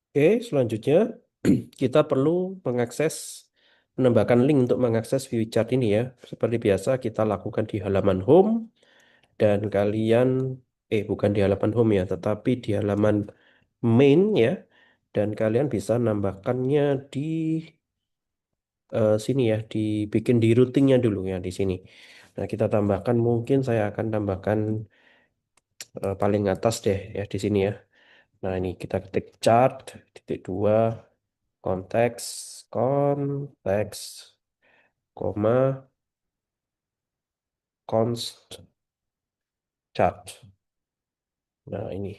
Oke, selanjutnya kita perlu mengakses menambahkan link untuk mengakses view chart ini ya. Seperti biasa kita lakukan di halaman home dan kalian bukan di halaman home ya, tetapi di halaman main ya. Dan kalian bisa nambahkannya di sini ya, dibikin di routingnya dulu ya di sini. Nah, kita tambahkan mungkin saya akan tambahkan paling atas deh ya di sini ya. Nah, ini kita ketik chart titik dua konteks konteks koma const chart. Nah, ini.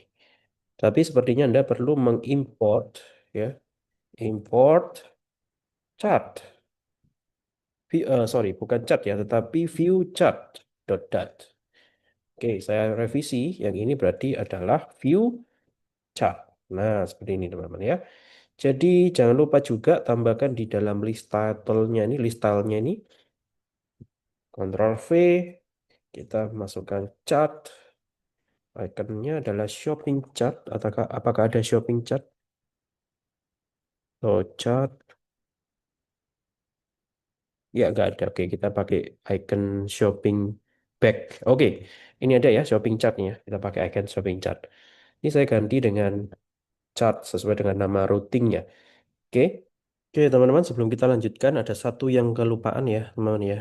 Tapi sepertinya Anda perlu mengimport ya, import chart. Sorry, bukan chart ya, tetapi view chart dot dat. Oke, saya revisi. Yang ini berarti adalah view chart. Nah, seperti ini teman-teman ya. Jadi jangan lupa juga tambahkan di dalam list title-nya ini, list style-nya ini, Ctrl V, kita masukkan chart, ikonnya adalah shopping chart, apakah ada shopping chart? Oh, chart, ya nggak ada. Oke, kita pakai icon shopping back. Oke, ini ada ya shopping chartnya. Kita pakai icon shopping chart. Ini saya ganti dengan chart sesuai dengan nama routingnya. Oke. Oke, teman-teman, sebelum kita lanjutkan, ada satu yang kelupaan ya, teman-teman ya.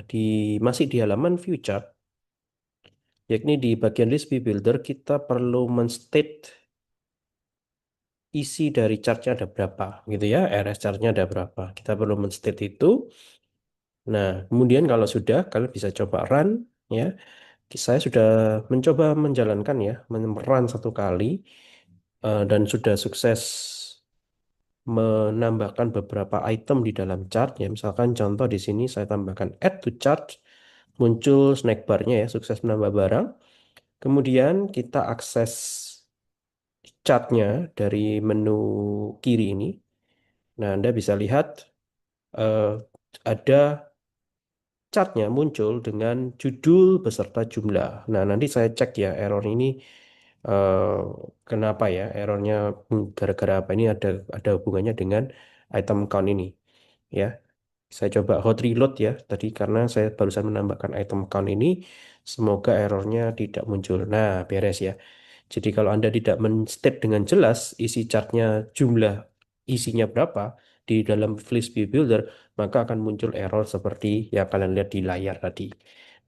Masih di halaman view chart, yakni di bagian list view builder, kita perlu menstate isi dari chartnya ada berapa, gitu ya. RS chartnya ada berapa. Kita perlu menstate itu. Nah, kemudian kalau sudah, kalian bisa coba run, ya. Saya sudah mencoba menjalankan ya, run satu kali, dan sudah sukses menambahkan beberapa item di dalam chart ya. Misalkan contoh di sini saya tambahkan add to chart, muncul snack barnya ya, sukses menambah barang. Kemudian kita akses chartnya dari menu kiri ini. Nah, Anda bisa lihat eh, ada chartnya muncul dengan judul beserta jumlah. Nah, nanti saya cek ya error ini eh, kenapa ya errornya gara-gara apa ini ada hubungannya dengan item count ini ya. Saya coba hot reload ya tadi karena saya barusan menambahkan item count ini. Semoga errornya tidak muncul. Nah, beres ya. Jadi kalau Anda tidak men-state dengan jelas isi chartnya jumlah isinya berapa di dalam list view builder, maka akan muncul error seperti yang kalian lihat di layar tadi.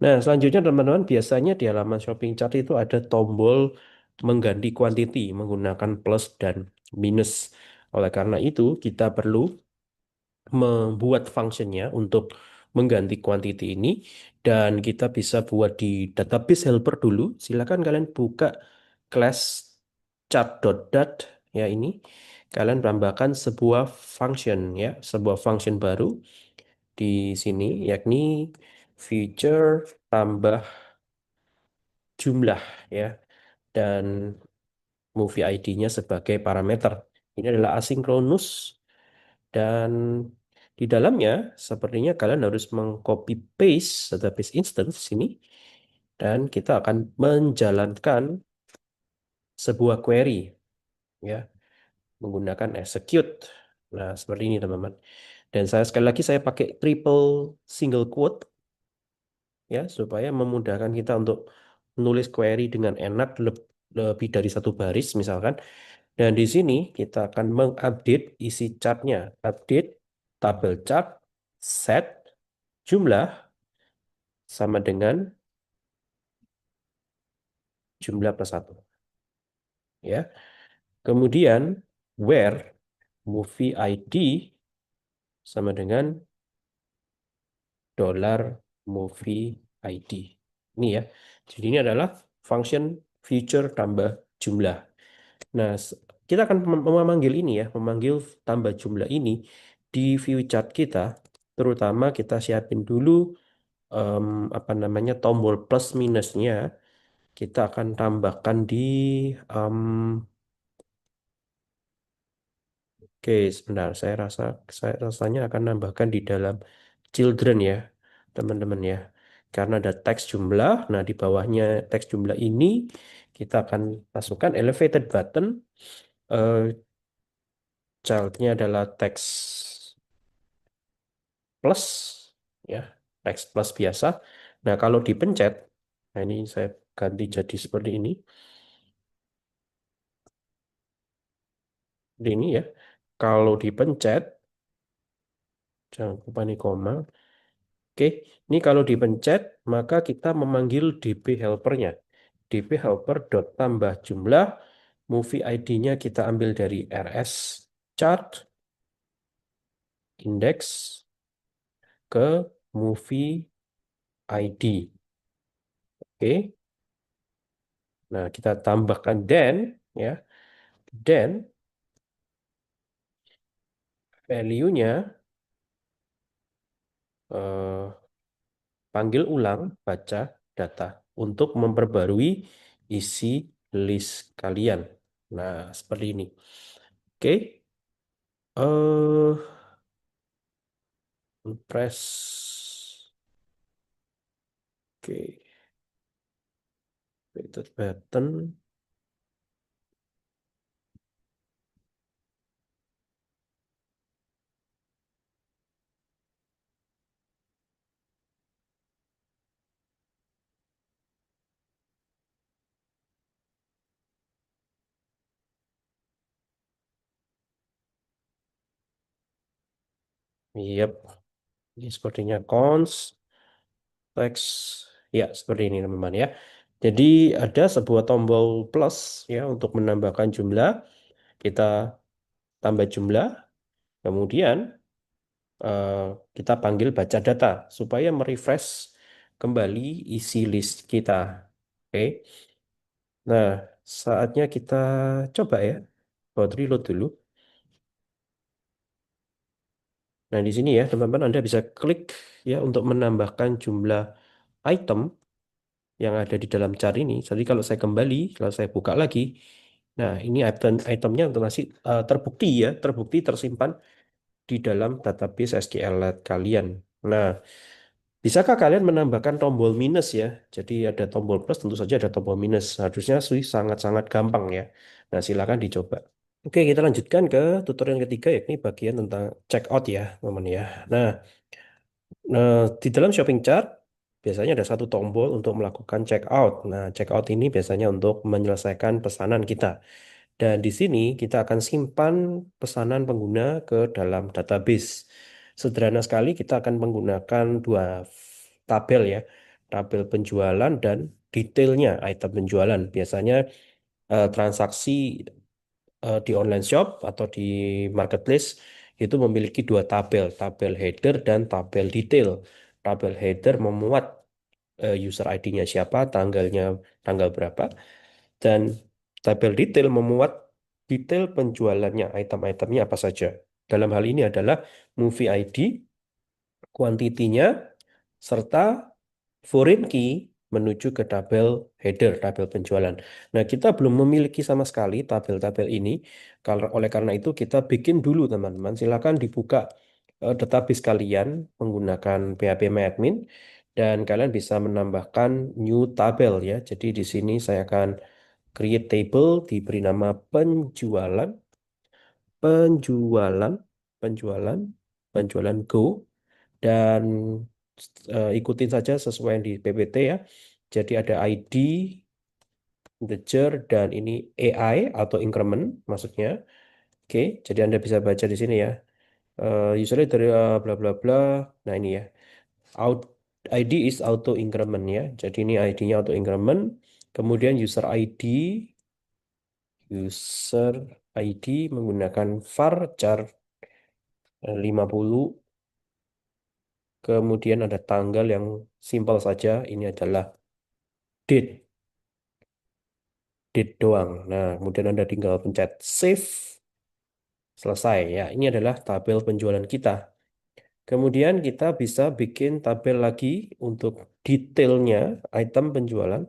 Nah, selanjutnya teman-teman, biasanya di halaman shopping chart itu ada tombol mengganti quantity menggunakan plus dan minus. Oleh karena itu, kita perlu membuat functionnya untuk mengganti quantity ini dan kita bisa buat di database helper dulu. Silakan kalian buka class chart.dat ya ini. Kalian tambahkan sebuah function ya, sebuah function baru di sini yakni feature tambah jumlah ya dan movie ID-nya sebagai parameter. Ini adalah asynchronous dan di dalamnya sepertinya kalian harus mengcopy paste database instance sini dan kita akan menjalankan sebuah query ya menggunakan execute. Nah, seperti ini teman-teman. Dan saya sekali lagi saya pakai triple single quote ya supaya memudahkan kita untuk menulis query dengan enak lebih dari satu baris misalkan. Dan di sini kita akan mengupdate isi chartnya. Update tabel chart set jumlah sama dengan jumlah plus satu. Ya. Kemudian where movie ID sama dengan dollar movie ID. Ini ya. Jadi ini adalah function feature tambah jumlah. Nah, kita akan memanggil ini ya, memanggil tambah jumlah ini di view chart kita. Terutama kita siapin dulu em, apa namanya tombol plus minusnya. Kita akan tambahkan di em, oke, sebentar. Saya rasanya akan nambahkan di dalam children ya, teman-teman ya. Karena ada teks jumlah, nah di bawahnya teks jumlah ini kita akan masukkan elevated button eh, Childnya adalah teks plus, ya, teks plus biasa. Nah, kalau dipencet, nah ini saya ganti jadi seperti ini. Ini ya. Kalau dipencet, jangan lupa nih koma. Oke, ini kalau dipencet, maka kita memanggil DB helpernya. DB helper dot tambah jumlah, movie ID-nya kita ambil dari RS chart, index ke movie ID. Oke, nah kita tambahkan then, ya, then value-nya eh, panggil ulang baca data untuk memperbarui isi list kalian. Nah, seperti ini. Oke. Press. Oke. Created button. Yep. Ini sepertinya cons. Teks. Ya, seperti ini teman-teman ya. Jadi ada sebuah tombol plus ya untuk menambahkan jumlah. Kita tambah jumlah. Kemudian eh, kita panggil baca data supaya merefresh kembali isi list kita. Oke. Nah, saatnya kita coba ya. Buat reload dulu. Nah, di sini ya, teman-teman, Anda bisa klik ya untuk menambahkan jumlah item yang ada di dalam chart ini. Jadi kalau saya kembali, kalau saya buka lagi, nah ini itemnya masih terbukti ya, terbukti tersimpan di dalam database SQLite kalian. Nah, bisakah kalian menambahkan tombol minus ya? Jadi ada tombol plus, tentu saja ada tombol minus. Harusnya sih sangat-sangat gampang ya. Nah, silakan dicoba. Oke, kita lanjutkan ke tutorial ketiga, yakni bagian tentang checkout ya, teman ya. Nah, di dalam shopping cart biasanya ada satu tombol untuk melakukan checkout. Nah, checkout ini biasanya untuk menyelesaikan pesanan kita. Dan di sini kita akan simpan pesanan pengguna ke dalam database. Sederhana sekali kita akan menggunakan dua tabel ya. Tabel penjualan dan detailnya item penjualan. Biasanya transaksi di online shop atau di marketplace itu memiliki dua tabel, tabel header dan tabel detail. Tabel header memuat user ID-nya siapa, tanggal berapa, dan tabel detail memuat detail penjualannya, item-itemnya apa saja. Dalam hal ini adalah movie ID, kuantitinya, serta foreign key menuju ke tabel header, tabel penjualan. Nah, kita belum memiliki sama sekali tabel-tabel ini. Kalau oleh karena itu kita bikin dulu teman-teman. Silakan dibuka database kalian menggunakan PHP dan kalian bisa menambahkan new tabel ya. Jadi di sini saya akan create table diberi nama penjualan, penjualan, penjualan, penjualan Go dan ikutin saja sesuai yang di PPT ya. Jadi ada ID, integer, dan ini AI atau increment maksudnya. Oke, jadi Anda bisa baca di sini ya. Usually dari bla bla bla. Nah ini ya. Out, ID is auto increment ya. Jadi ini ID-nya auto increment. Kemudian user ID menggunakan var char 50. Kemudian ada tanggal yang simpel saja. Ini adalah date. Date doang. Nah, kemudian Anda tinggal pencet save, selesai ya. Ini adalah tabel penjualan kita. Kemudian kita bisa bikin tabel lagi untuk detailnya item penjualan,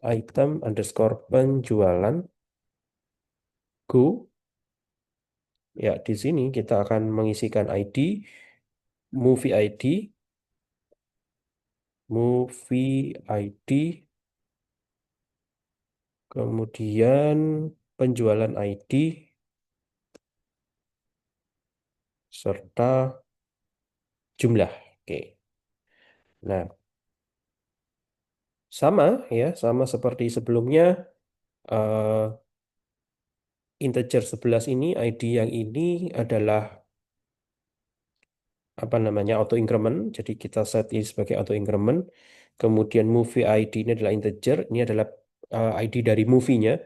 item underscore penjualan, go. Ya, di sini kita akan mengisikan ID, movie ID, movie ID, kemudian penjualan ID, serta jumlah. Oke. Nah, sama ya, sama seperti sebelumnya. eh, Integer 11 ini, ID yang ini adalah apa namanya auto increment. Jadi kita set ini sebagai auto increment. Kemudian movie ID ini adalah integer. Ini adalah ID dari movie-nya.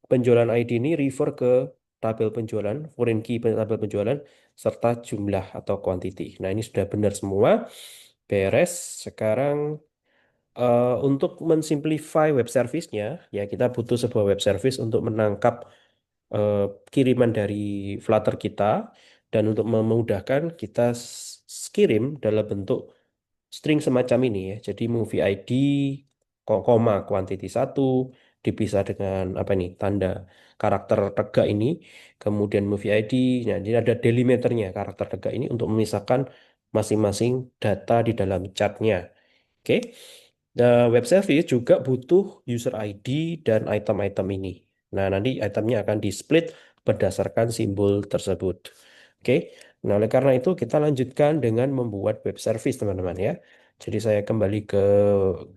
Penjualan ID ini refer ke tabel penjualan, foreign key tabel penjualan, serta jumlah atau quantity. Nah, ini sudah benar semua. Beres. Sekarang untuk mensimplify web service-nya, ya kita butuh sebuah web service untuk menangkap eh, kiriman dari Flutter kita, dan untuk memudahkan kita kirim dalam bentuk string semacam ini ya. Jadi movie ID koma quantity satu dipisah dengan apa ini tanda karakter tegak ini, kemudian movie ID. Nah, ini ada delimiternya karakter tegak ini untuk memisahkan masing-masing data di dalam chartnya. Oke. Nah, web service juga butuh user ID dan item-item ini. Nah, nanti itemnya akan di-split berdasarkan simbol tersebut. Oke. Nah, oleh karena itu kita lanjutkan dengan membuat web service, teman-teman ya. Jadi saya kembali ke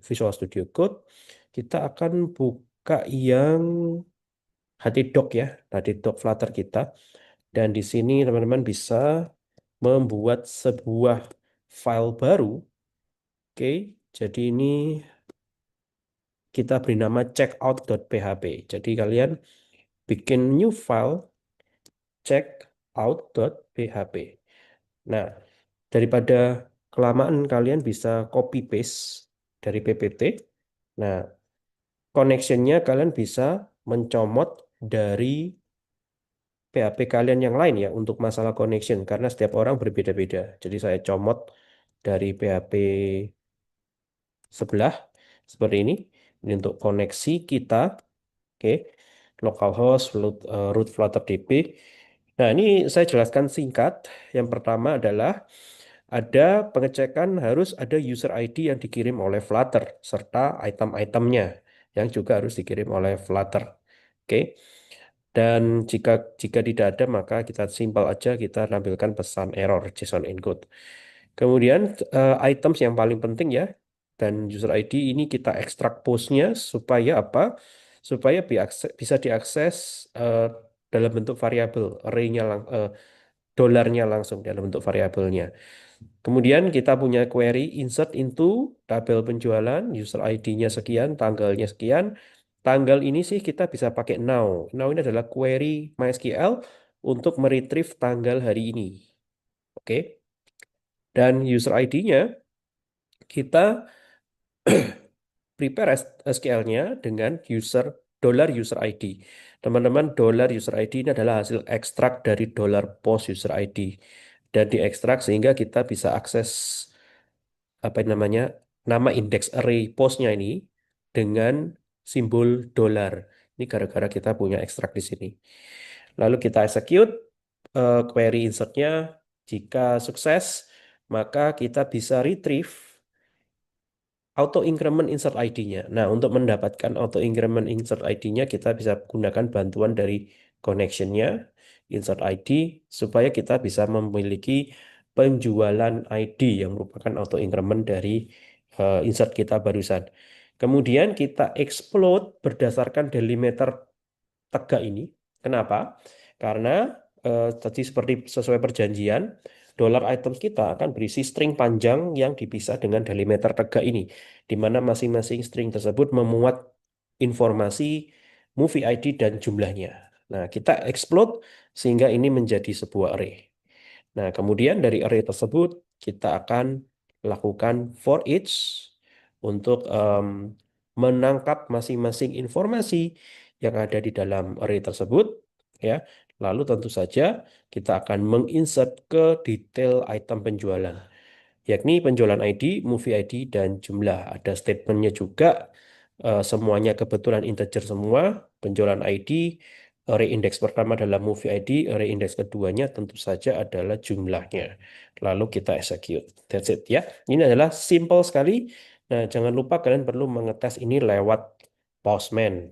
Visual Studio Code. Kita akan buka yang htdoc ya, htdoc Flutter kita. Dan di sini teman-teman bisa membuat sebuah file baru. Oke. Jadi ini kita beri nama checkout.php. Jadi kalian bikin new file checkout.php. Nah, daripada kelamaan kalian bisa copy paste dari PPT. Nah, connectionnya kalian bisa mencomot dari PHP kalian yang lain ya untuk masalah connection karena setiap orang berbeda-beda. Jadi saya comot dari PHP sebelah seperti ini. Ini untuk koneksi kita. Oke, localhost, root Flutter DB. Nah, ini saya jelaskan singkat. Yang pertama adalah ada pengecekan harus ada user ID yang dikirim oleh Flutter serta item-itemnya yang juga harus dikirim oleh Flutter. Oke. Dan jika jika tidak ada maka kita simpel aja kita tampilkan pesan error JSON encode. Kemudian items yang paling penting ya dan user ID ini kita ekstrak postnya supaya apa? Supaya bisa diakses dalam bentuk variabel, array-nya dolarnya langsung dalam bentuk variabelnya. Kemudian kita punya query insert into tabel penjualan, user ID-nya sekian, tanggalnya sekian. Tanggal ini sih kita bisa pakai now. Now ini adalah query MySQL untuk meretrieve tanggal hari ini. Oke. Dan user ID-nya kita prepare SQL-nya dengan dollar user ID. Teman-teman, dollar user ID ini adalah hasil ekstrak dari dollar post user ID dan diekstrak sehingga kita bisa akses apa namanya nama indeks array postnya ini dengan simbol dolar. Ini gara-gara kita punya ekstrak di sini. Lalu kita execute query insertnya. Jika sukses, maka kita bisa retrieve auto increment insert ID-nya. Nah, untuk mendapatkan auto increment insert ID-nya, kita bisa gunakan bantuan dari connection-nya, insert ID, supaya kita bisa memiliki penjualan ID yang merupakan auto increment dari insert kita barusan. Kemudian kita explode berdasarkan delimiter tegak ini. Kenapa? Karena tadi seperti sesuai perjanjian, dollar items kita akan berisi string panjang yang dipisah dengan delimiter tegak ini, di mana masing-masing string tersebut memuat informasi movie ID dan jumlahnya. Nah, kita explode sehingga ini menjadi sebuah array. Nah, kemudian dari array tersebut kita akan lakukan for each untuk menangkap masing-masing informasi yang ada di dalam array tersebut, ya. Lalu tentu saja kita akan menginsert ke detail item penjualan, yakni penjualan ID, movie ID, dan jumlah. Ada statementnya juga, semuanya kebetulan integer semua, penjualan ID, array index pertama adalah movie ID, array index keduanya tentu saja adalah jumlahnya. Lalu kita execute. That's it ya. Ini adalah simple sekali. Nah, jangan lupa kalian perlu mengetes ini lewat Postman.